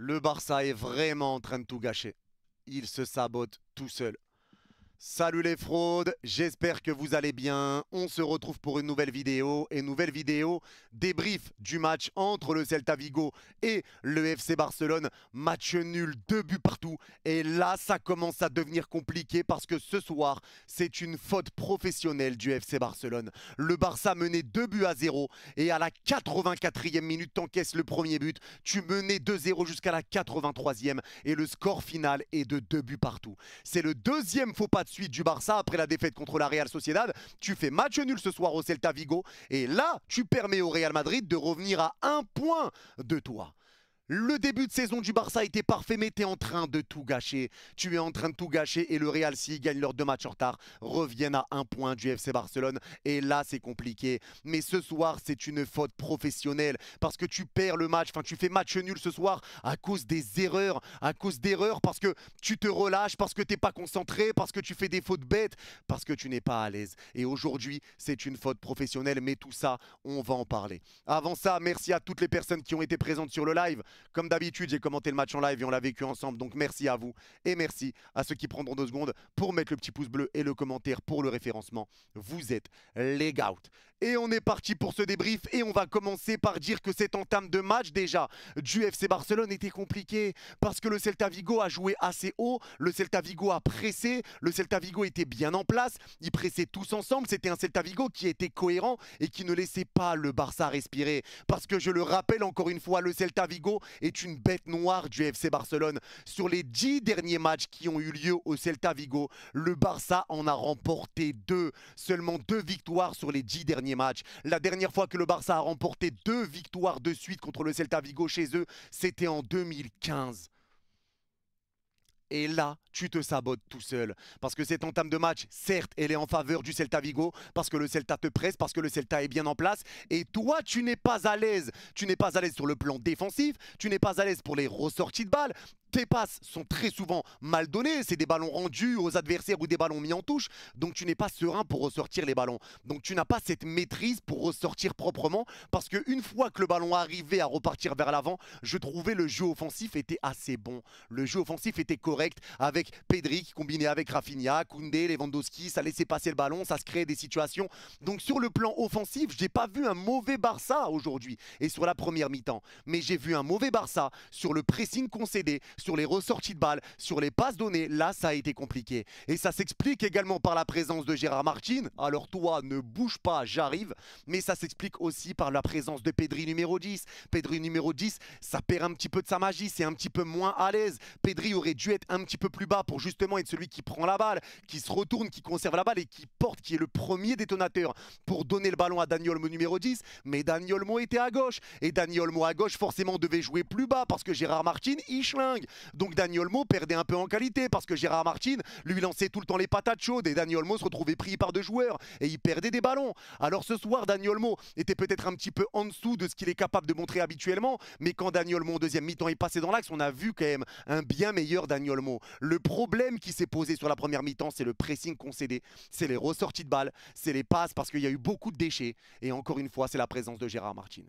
Le Barça est vraiment en train de tout gâcher. Il se sabote tout seul. Salut les fraudes, j'espère que vous allez bien. On se retrouve pour une nouvelle vidéo. Débrief du match entre le Celta Vigo et le FC Barcelone. Match nul, 2 buts partout. Et là, ça commence à devenir compliqué parce que ce soir, c'est une faute professionnelle du FC Barcelone. Le Barça menait 2 buts à 0 et à la 84e minute, t'encaisses le premier but. Tu menais 2-0 jusqu'à la 83e et le score final est de 2 buts partout. C'est le deuxième faux pas de suite du Barça après la défaite contre la Real Sociedad. Tu fais match nul ce soir au Celta Vigo et là, tu permets au Real Madrid de revenir à 1 point de toi. Le début de saison du Barça était parfait, mais tu es en train de tout gâcher. Tu es en train de tout gâcher et le Real, s'ils gagnent leurs 2 matchs en retard, reviennent à 1 point du FC Barcelone. Et là, c'est compliqué. Mais ce soir, c'est une faute professionnelle parce que tu perds le match. Enfin, tu fais match nul ce soir à cause des erreurs. Parce que tu te relâches, parce que tu n'es pas concentré, parce que tu fais des fautes bêtes, parce que tu n'es pas à l'aise. Et aujourd'hui, c'est une faute professionnelle. Mais tout ça, on va en parler. Avant ça, merci à toutes les personnes qui ont été présentes sur le live. Comme d'habitude, j'ai commenté le match en live et on l'a vécu ensemble. Donc merci à vous et merci à ceux qui prendront 2 secondes pour mettre le petit pouce bleu et le commentaire pour le référencement. Vous êtes les gouts. Et on est parti pour ce débrief et on va commencer par dire que cette entame de match déjà du FC Barcelone était compliquée parce que le Celta Vigo a joué assez haut, le Celta Vigo a pressé, le Celta Vigo était bien en place, ils pressaient tous ensemble, c'était un Celta Vigo qui était cohérent et qui ne laissait pas le Barça respirer. Parce que je le rappelle encore une fois, le Celta Vigo est une bête noire du FC Barcelone. Sur les 10 derniers matchs qui ont eu lieu au Celta Vigo, le Barça en a remporté 2. Seulement 2 victoires sur les 10 derniers matchs. La dernière fois que le Barça a remporté 2 victoires de suite contre le Celta Vigo chez eux, c'était en 2015. Et là, tu te sabotes tout seul. Parce que cette entame de match, certes, elle est en faveur du Celta Vigo, parce que le Celta te presse, parce que le Celta est bien en place. Et toi, tu n'es pas à l'aise. Tu n'es pas à l'aise sur le plan défensif, tu n'es pas à l'aise pour les ressorties de balles. Tes passes sont très souvent mal données, c'est des ballons rendus aux adversaires ou des ballons mis en touche, donc tu n'es pas serein pour ressortir les ballons. Donc tu n'as pas cette maîtrise pour ressortir proprement, parce qu'une fois que le ballon arrivait à repartir vers l'avant, je trouvais le jeu offensif était assez bon. Le jeu offensif était correct, avec Pedri qui combinait avec Rafinha, Koundé, Lewandowski, ça laissait passer le ballon, ça se créait des situations. Donc sur le plan offensif, je n'ai pas vu un mauvais Barça aujourd'hui, et sur la première mi-temps, mais j'ai vu un mauvais Barça sur le pressing concédé, sur les ressorties de balles, sur les passes données, là ça a été compliqué. Et ça s'explique également par la présence de Gérard Martin. Alors toi, ne bouge pas, j'arrive. Mais ça s'explique aussi par la présence de Pedri numéro 10. Pedri numéro 10, ça perd un petit peu de sa magie, c'est un petit peu moins à l'aise. Pedri aurait dû être un petit peu plus bas pour justement être celui qui prend la balle, qui se retourne, qui conserve la balle et qui porte, qui est le premier détonateur pour donner le ballon à Dani Olmo numéro 10. Mais Dani Olmo était à gauche. Et Dani Olmo à gauche, forcément, devait jouer plus bas parce que Gérard Martin, il schlingue. Donc Dani Olmo perdait un peu en qualité parce que Gérard Martin lui lançait tout le temps les patates chaudes et Dani Olmo se retrouvait pris par 2 joueurs et il perdait des ballons. Alors ce soir, Dani Olmo était peut-être un petit peu en dessous de ce qu'il est capable de montrer habituellement, mais quand Dani Olmo en deuxième mi-temps est passé dans l'axe, on a vu quand même un bien meilleur Dani Olmo. Le problème qui s'est posé sur la première mi-temps, c'est le pressing concédé, c'est les ressorties de balles, c'est les passes parce qu'il y a eu beaucoup de déchets et encore une fois, c'est la présence de Gérard Martin.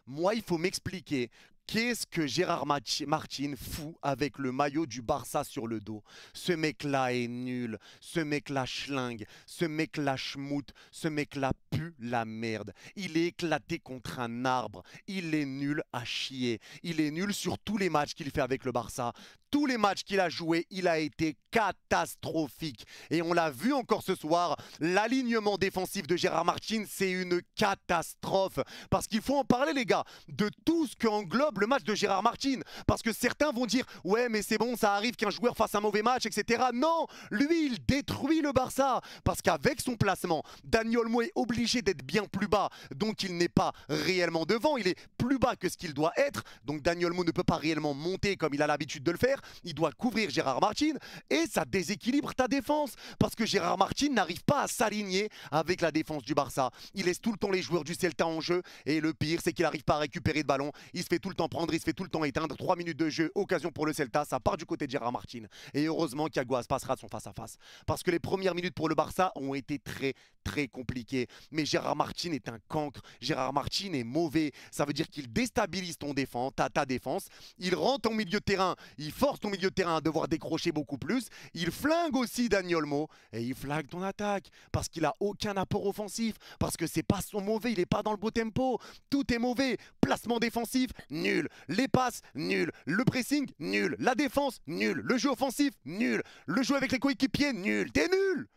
Moi, il faut m'expliquer qu'est-ce que Gérard Martin fout avec le maillot du Barça sur le dos. Ce mec-là est nul, ce mec-là schlingue, ce mec-là schmoute, ce mec-là pue la merde. Il est éclaté contre un arbre, il est nul à chier. Il est nul sur tous les matchs qu'il fait avec le Barça. Tous les matchs qu'il a joués, il a été catastrophique. Et on l'a vu encore ce soir, l'alignement défensif de Gérard Martin, c'est une catastrophe. Parce qu'il faut en parler les gars, de tout ce qu'englobe le match de Gérard Martin. Parce que certains vont dire, ouais mais c'est bon, ça arrive qu'un joueur fasse un mauvais match, etc. Non, lui il détruit le Barça. Parce qu'avec son placement, Dani Olmo est obligé d'être bien plus bas. Donc il n'est pas réellement devant, il est plus bas que ce qu'il doit être. Donc Dani Olmo ne peut pas réellement monter comme il a l'habitude de le faire. Il doit couvrir Gérard Martin et ça déséquilibre ta défense parce que Gérard Martin n'arrive pas à s'aligner avec la défense du Barça. Il laisse tout le temps les joueurs du Celta en jeu et le pire c'est qu'il n'arrive pas à récupérer de ballon. Il se fait tout le temps prendre, il se fait tout le temps éteindre. 3 minutes de jeu, occasion pour le Celta, ça part du côté de Gérard Martin. Et heureusement qu'Aguas passera de son face-à-face. Parce que les premières minutes pour le Barça ont été très très compliqué. Mais Gérard Martin est un cancre. Gérard Martin est mauvais. Ça veut dire qu'il déstabilise ta défense. Il rentre en milieu de terrain. Il force ton milieu de terrain à devoir décrocher beaucoup plus. Il flingue aussi Dani Olmo. Et il flingue ton attaque. Parce qu'il n'a aucun apport offensif. Parce que c'est pas son mauvais. Il n'est pas dans le beau tempo. Tout est mauvais. Placement défensif, nul. Les passes, nul. Le pressing, nul. La défense, nul. Le jeu offensif, nul. Le jeu avec les coéquipiers, nul. T'es nul!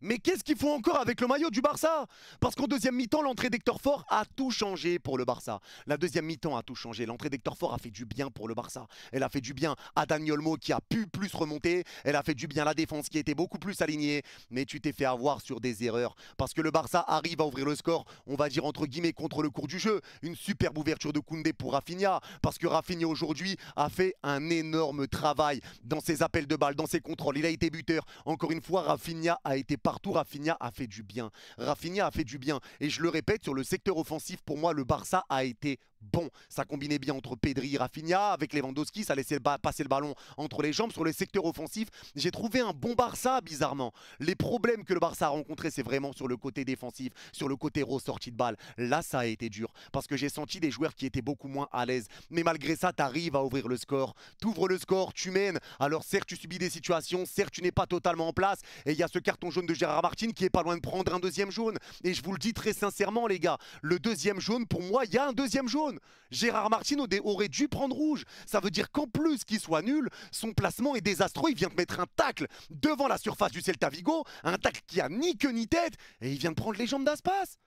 Mais qu'est-ce qu'il faut encore avec le maillot du Barça? Parce qu'en deuxième mi-temps, l'entrée d'Hector Ford a tout changé pour le Barça. La deuxième mi-temps a tout changé. L'entrée d'Hector Ford a fait du bien pour le Barça. Elle a fait du bien à Dani Olmo qui a pu plus remonter. Elle a fait du bien à la défense qui était beaucoup plus alignée. Mais tu t'es fait avoir sur des erreurs. Parce que le Barça arrive à ouvrir le score, on va dire entre guillemets, contre le cours du jeu. Une superbe ouverture de Koundé pour Rafinha. Parce que Rafinha aujourd'hui a fait un énorme travail dans ses appels de balles, dans ses contrôles. Il a été buteur. Encore une fois, Rafinha a été partout, Rafinha a fait du bien. Rafinha a fait du bien. Et je le répète, sur le secteur offensif, pour moi, le Barça a été bon. Ça combinait bien entre Pedri et Rafinha. Avec Lewandowski, ça laissait passer le ballon entre les jambes. Sur le secteur offensif, j'ai trouvé un bon Barça, bizarrement. Les problèmes que le Barça a rencontrés, c'est vraiment sur le côté défensif, sur le côté sortie de balle. Là, ça a été dur. Parce que j'ai senti des joueurs qui étaient beaucoup moins à l'aise. Mais malgré ça, tu arrives à ouvrir le score. Tu ouvres le score, tu mènes. Alors certes, tu subis des situations. Certes, tu n'es pas totalement en place. Et il y a ce carton jaune de Gérard Martin qui est pas loin de prendre un deuxième jaune. Et je vous le dis très sincèrement, les gars, le deuxième jaune, pour moi, il y a un deuxième jaune. Gérard Martin aurait dû prendre rouge. Ça veut dire qu'en plus qu'il soit nul, son placement est désastreux. Il vient de mettre un tacle devant la surface du Celta Vigo, un tacle qui a ni queue ni tête, et il vient de prendre les jambes d'Aspas.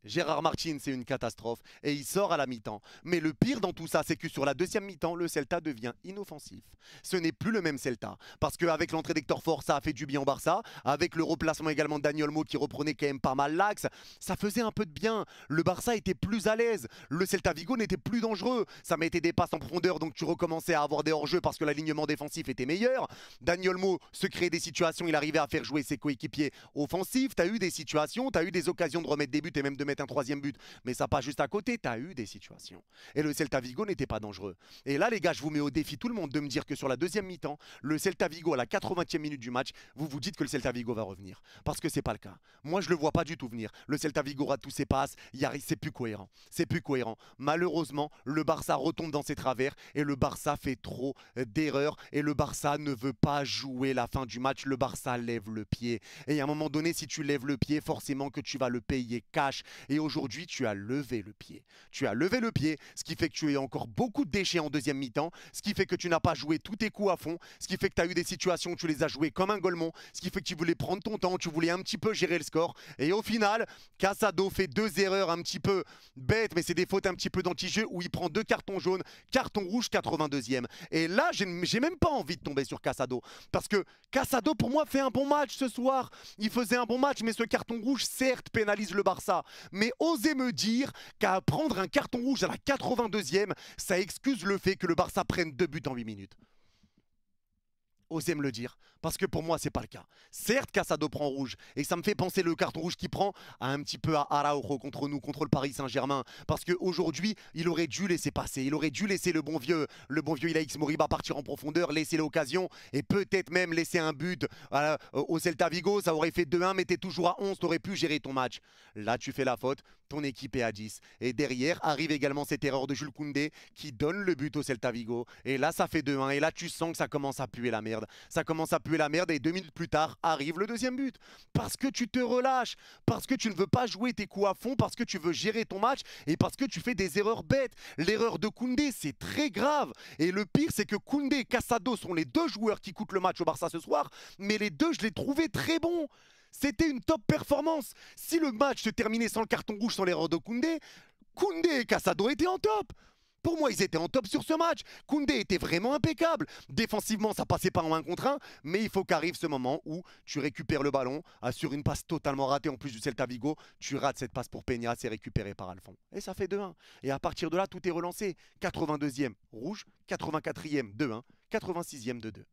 Gérard Martin, c'est une catastrophe et il sort à la mi-temps. Mais le pire dans tout ça, c'est que sur la deuxième mi-temps, le Celta devient inoffensif. Ce n'est plus le même Celta. Parce qu'avec l'entrée d'Hector Ford, ça a fait du bien au Barça. Avec le replacement également de Dani Olmo qui reprenait quand même pas mal l'axe, ça faisait un peu de bien. Le Barça était plus à l'aise. Le Celta Vigo n'était plus dangereux. Ça mettait des passes en profondeur, donc tu recommençais à avoir des hors-jeux parce que l'alignement défensif était meilleur. Dani Olmo se créait des situations, il arrivait à faire jouer ses coéquipiers offensifs. Tu as eu des situations, tu as eu des occasions de remettre des buts et même de mettre un troisième but, mais ça pas juste à côté, tu as eu des situations. Et le Celta Vigo n'était pas dangereux. Et là, les gars, je vous mets au défi tout le monde de me dire que sur la deuxième mi-temps, le Celta Vigo à la 80e minute du match, vous vous dites que le Celta Vigo va revenir. Parce que c'est pas le cas. Moi, je le vois pas du tout venir. Le Celta Vigo rate tous ses passes, c'est plus cohérent. C'est plus cohérent. Malheureusement, le Barça retombe dans ses travers et le Barça fait trop d'erreurs et le Barça ne veut pas jouer la fin du match. Le Barça lève le pied. Et à un moment donné, si tu lèves le pied, forcément que tu vas le payer cash. Et aujourd'hui, tu as levé le pied. Tu as levé le pied, ce qui fait que tu as encore beaucoup de déchets en deuxième mi-temps, ce qui fait que tu n'as pas joué tous tes coups à fond, ce qui fait que tu as eu des situations où tu les as joués comme un golemon, ce qui fait que tu voulais prendre ton temps, tu voulais un petit peu gérer le score. Et au final, Casado fait deux erreurs un petit peu bêtes, mais c'est des fautes un petit peu d'anti-jeu où il prend deux cartons jaunes, carton rouge 82e. Et là, j'ai même pas envie de tomber sur Casado. Parce que Casado, pour moi, fait un bon match ce soir. Il faisait un bon match, mais ce carton rouge, certes, pénalise le Barça. Mais osez me dire qu'à prendre un carton rouge à la 82e, ça excuse le fait que le Barça prenne 2 buts en 8 minutes. Osez me le dire, parce que pour moi, c'est pas le cas. Certes, Casado prend rouge, et ça me fait penser le carton rouge qu'il prend à un petit peu à Araujo contre nous, contre le Paris Saint-Germain. Parce qu'aujourd'hui, il aurait dû laisser passer, il aurait dû laisser le bon vieux Ilaix Moriba partir en profondeur, laisser l'occasion, et peut-être même laisser un but au Celta Vigo. Ça aurait fait 2-1, mais t'es toujours à 11, t'aurais pu gérer ton match. Là, tu fais la faute, ton équipe est à 10. Et derrière, arrive également cette erreur de Jules Koundé qui donne le but au Celta Vigo. Et là, ça fait 2-1, et là, tu sens que ça commence à puer la merde. Ça commence à puer la merde et 2 minutes plus tard arrive le deuxième but. Parce que tu te relâches, parce que tu ne veux pas jouer tes coups à fond, parce que tu veux gérer ton match et parce que tu fais des erreurs bêtes. L'erreur de Koundé, c'est très grave. Et le pire, c'est que Koundé et Casado sont les deux joueurs qui coûtent le match au Barça ce soir, mais les deux, je les trouvais très bons. C'était une top performance. Si le match se terminait sans le carton rouge, sans l'erreur de Koundé, Koundé et Casado étaient en top. Pour moi, ils étaient en top sur ce match. Koundé était vraiment impeccable. Défensivement, ça passait pas en 1 contre 1. Mais il faut qu'arrive ce moment où tu récupères le ballon sur une passe totalement ratée en plus du Celta Vigo. Tu rates cette passe pour Peña, c'est récupéré par Alphon. Et ça fait 2-1. Et à partir de là, tout est relancé. 82e, rouge. 84e, 2-1. 86e, 2-2.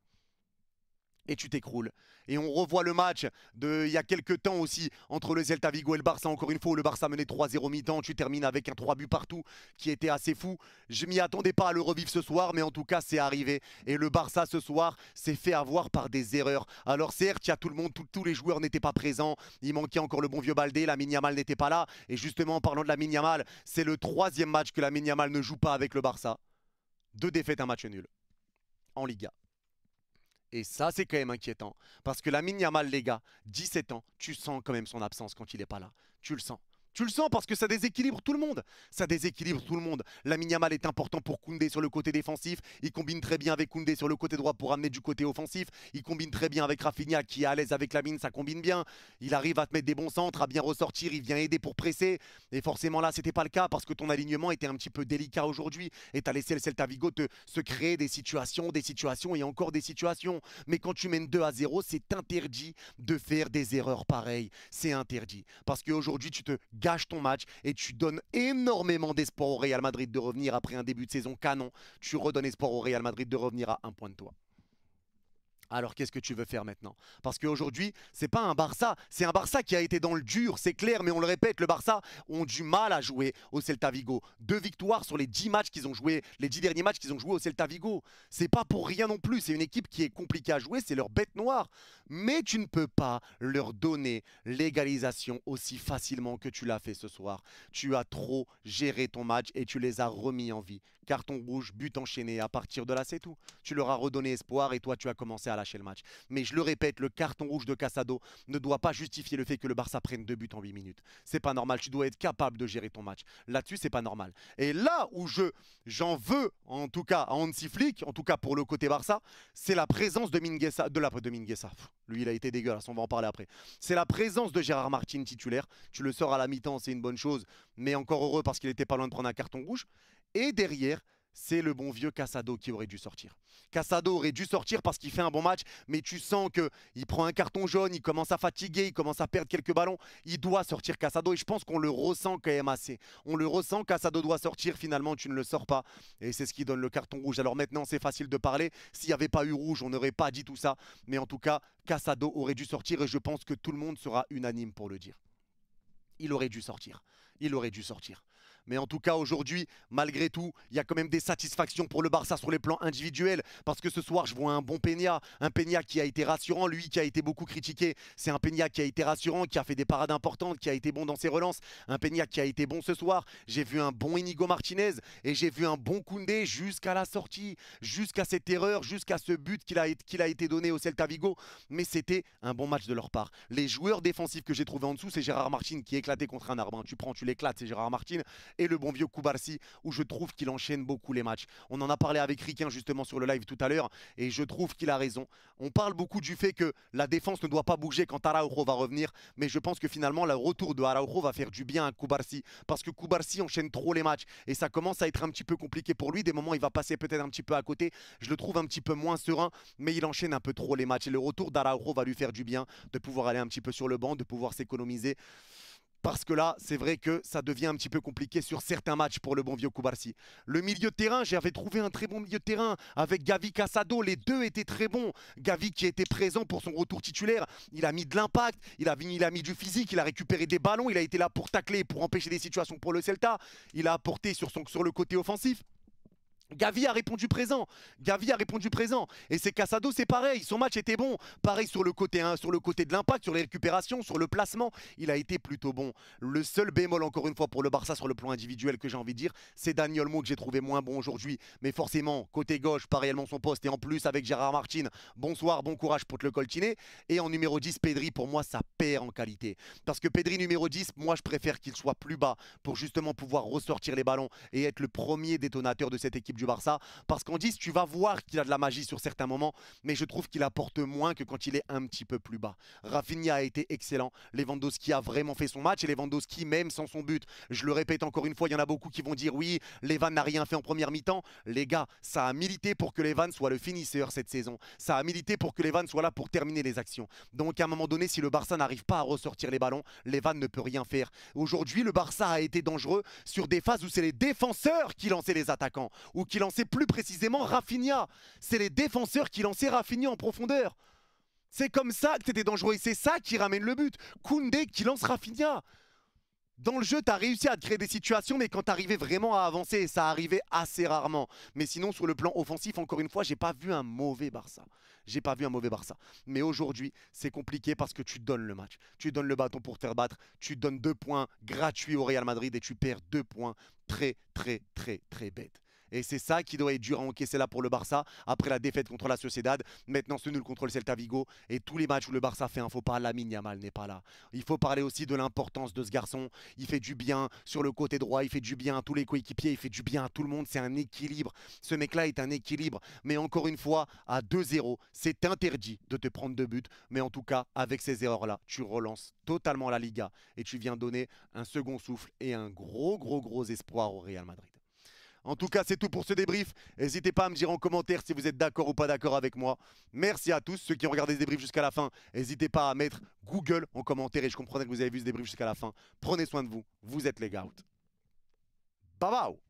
et tu t'écroules. Et on revoit le match d'il y a quelques temps aussi entre le Celta Vigo et le Barça. Encore une fois, où le Barça menait 3-0 mi-temps. Tu termines avec un 3 buts partout qui était assez fou. Je m'y attendais pas à le revivre ce soir, mais en tout cas, c'est arrivé. Et le Barça, ce soir, s'est fait avoir par des erreurs. Alors certes, il y a tout le monde, tous les joueurs n'étaient pas présents. Il manquait encore le bon vieux Baldé. Lamine Yamal n'était pas là. Et justement, en parlant de Lamine Yamal, c'est le 3e match que Lamine Yamal ne joue pas avec le Barça. 2 défaites, un match nul en Liga. Et ça, c'est quand même inquiétant. Parce que Lamine Yamal, les gars, 17 ans, tu sens quand même son absence quand il n'est pas là. Tu le sens. Tu le sens parce que ça déséquilibre tout le monde. Ça déséquilibre tout le monde. Lamine Yamal est important pour Koundé sur le côté défensif. Il combine très bien avec Koundé sur le côté droit pour amener du côté offensif. Il combine très bien avec Rafinha qui est à l'aise avec Lamine, ça combine bien. Il arrive à te mettre des bons centres, à bien ressortir. Il vient aider pour presser. Et forcément là, c'était pas le cas parce que ton alignement était un petit peu délicat aujourd'hui. Et tu as laissé le Celta Vigo se créer des situations et encore des situations. Mais quand tu mènes 2-0, c'est interdit de faire des erreurs pareilles. C'est interdit. Parce qu'aujourd'hui, tu te gâches ton match et tu donnes énormément d'espoir au Real Madrid de revenir après un début de saison canon. Tu redonnes espoir au Real Madrid de revenir à 1 point de toi. Alors qu'est-ce que tu veux faire maintenant? Parce qu'aujourd'hui, c'est pas un Barça, c'est un Barça qui a été dans le dur, c'est clair, mais on le répète, le Barça ont du mal à jouer au Celta Vigo. 2 victoires sur les 10 matchs qu'ils ont joué, les 10 derniers matchs qu'ils ont joué au Celta Vigo. C'est pas pour rien non plus, c'est une équipe qui est compliquée à jouer, c'est leur bête noire. Mais tu ne peux pas leur donner l'égalisation aussi facilement que tu l'as fait ce soir. Tu as trop géré ton match et tu les as remis en vie. Carton rouge, but enchaîné, à partir de là c'est tout. Tu leur as redonné espoir et toi tu as commencé à lâcher le match. Mais je le répète, le carton rouge de Casado ne doit pas justifier le fait que le Barça prenne 2 buts en 8 minutes. C'est pas normal, tu dois être capable de gérer ton match. Là-dessus c'est pas normal. Et là où j'en veux, en tout cas à Hansi Flick, en tout cas pour le côté Barça, c'est la présence de Mingueza, de Mingueza. Lui il a été dégueulasse, on va en parler après. C'est la présence de Gérard Martin titulaire. Tu le sors à la mi-temps, c'est une bonne chose, mais encore heureux parce qu'il était pas loin de prendre un carton rouge. Et derrière, c'est le bon vieux Casado qui aurait dû sortir. Casado aurait dû sortir parce qu'il fait un bon match, mais tu sens qu'il prend un carton jaune, il commence à fatiguer, il commence à perdre quelques ballons. Il doit sortir Casado et je pense qu'on le ressent quand même assez. On le ressent, Casado doit sortir, finalement tu ne le sors pas. Et c'est ce qui donne le carton rouge. Alors maintenant c'est facile de parler, s'il n'y avait pas eu rouge, on n'aurait pas dit tout ça. Mais en tout cas, Casado aurait dû sortir et je pense que tout le monde sera unanime pour le dire. Il aurait dû sortir. Il aurait dû sortir. Mais en tout cas, aujourd'hui, malgré tout, il y a quand même des satisfactions pour le Barça sur les plans individuels. Parce que ce soir, je vois un bon Peña. Un Peña qui a été rassurant, lui qui a été beaucoup critiqué. C'est un Peña qui a été rassurant, qui a fait des parades importantes, qui a été bon dans ses relances. Un Peña qui a été bon ce soir. J'ai vu un bon Inigo Martinez et j'ai vu un bon Koundé jusqu'à la sortie, jusqu'à cette erreur, jusqu'à ce but qu'il a été donné au Celta Vigo. Mais c'était un bon match de leur part. Les joueurs défensifs que j'ai trouvés en dessous, c'est Gérard Martin qui est éclaté contre un arbre. Tu prends, tu l'éclates, c'est Gérard Martin. Et le bon vieux Koubarsi, où je trouve qu'il enchaîne beaucoup les matchs. On en a parlé avec Riquin justement sur le live tout à l'heure, et je trouve qu'il a raison. On parle beaucoup du fait que la défense ne doit pas bouger quand Araujo va revenir, mais je pense que finalement le retour de Araujo va faire du bien à Koubarsi, parce que Koubarsi enchaîne trop les matchs, et ça commence à être un petit peu compliqué pour lui. Des moments il va passer peut-être un petit peu à côté, je le trouve un petit peu moins serein, mais il enchaîne un peu trop les matchs, et le retour d'Araujo va lui faire du bien, de pouvoir aller un petit peu sur le banc, de pouvoir s'économiser. Parce que là, c'est vrai que ça devient un petit peu compliqué sur certains matchs pour le bon vieux Koubarsi. Le milieu de terrain, j'avais trouvé un très bon milieu de terrain avec Gavi Casado. Les deux étaient très bons. Gavi qui était présent pour son retour titulaire. Il a mis de l'impact, il a mis du physique, il a récupéré des ballons. Il a été là pour tacler, pour empêcher des situations pour le Celta. Il a apporté sur le côté offensif. Gavi a répondu présent. Gavi a répondu présent. Et c'est Casado, c'est pareil. Son match était bon. Pareil sur le côté de l'impact, sur les récupérations, sur le placement. Il a été plutôt bon. Le seul bémol, encore une fois, pour le Barça sur le plan individuel que j'ai envie de dire, c'est Dani Olmo que j'ai trouvé moins bon aujourd'hui. Mais forcément, côté gauche, pas réellement son poste. Et en plus, avec Gérard Martin, bonsoir, bon courage pour te le coltiner. Et en numéro 10, Pedri, pour moi, ça perd en qualité. Parce que Pedri, numéro 10, moi, je préfère qu'il soit plus bas pour justement pouvoir ressortir les ballons et être le premier détonateur de cette équipe du Barça, parce qu'en 10 tu vas voir qu'il a de la magie sur certains moments, mais je trouve qu'il apporte moins que quand il est un petit peu plus bas. Rafinha a été excellent, Lewandowski a vraiment fait son match, et Lewandowski même sans son but, je le répète encore une fois, il y en a beaucoup qui vont dire oui, Levan n'a rien fait en première mi-temps. Les gars, ça a milité pour que Levan soit le finisseur cette saison, ça a milité pour que Levan soit là pour terminer les actions. Donc à un moment donné, si le Barça n'arrive pas à ressortir les ballons, Levan ne peut rien faire. Aujourd'hui, le Barça a été dangereux sur des phases où c'est les défenseurs qui lançaient les attaquants, ou qui lançaient plus précisément Rafinha. C'est les défenseurs qui lançaient Rafinha en profondeur. C'est comme ça que t'étais dangereux et c'est ça qui ramène le but. Koundé qui lance Rafinha. Dans le jeu, tu as réussi à te créer des situations, mais quand tu arrivais vraiment à avancer, et ça arrivait assez rarement. Mais sinon, sur le plan offensif, encore une fois, j'ai pas vu un mauvais Barça. J'ai pas vu un mauvais Barça. Mais aujourd'hui, c'est compliqué parce que tu donnes le match. Tu donnes le bâton pour te faire battre. Tu donnes 2 points gratuits au Real Madrid et tu perds 2 points très, très, très, très bêtes. Et c'est ça qui doit être dur à encaisser là pour le Barça après la défaite contre la Sociedad. Maintenant, ce nul contre le Celta Vigo et tous les matchs où le Barça fait un faux pas, Lamine Yamal n'est pas là. Il faut parler aussi de l'importance de ce garçon. Il fait du bien sur le côté droit, il fait du bien à tous les coéquipiers, il fait du bien à tout le monde. C'est un équilibre. Ce mec-là est un équilibre. Mais encore une fois, à 2-0, c'est interdit de te prendre 2 buts. Mais en tout cas, avec ces erreurs-là, tu relances totalement la Liga et tu viens donner un second souffle et un gros espoir au Real Madrid. En tout cas, c'est tout pour ce débrief. N'hésitez pas à me dire en commentaire si vous êtes d'accord ou pas d'accord avec moi. Merci à tous ceux qui ont regardé ce débrief jusqu'à la fin. N'hésitez pas à mettre Google en commentaire et je comprendrai que vous avez vu ce débrief jusqu'à la fin. Prenez soin de vous. Vous êtes les gars. Bye bye.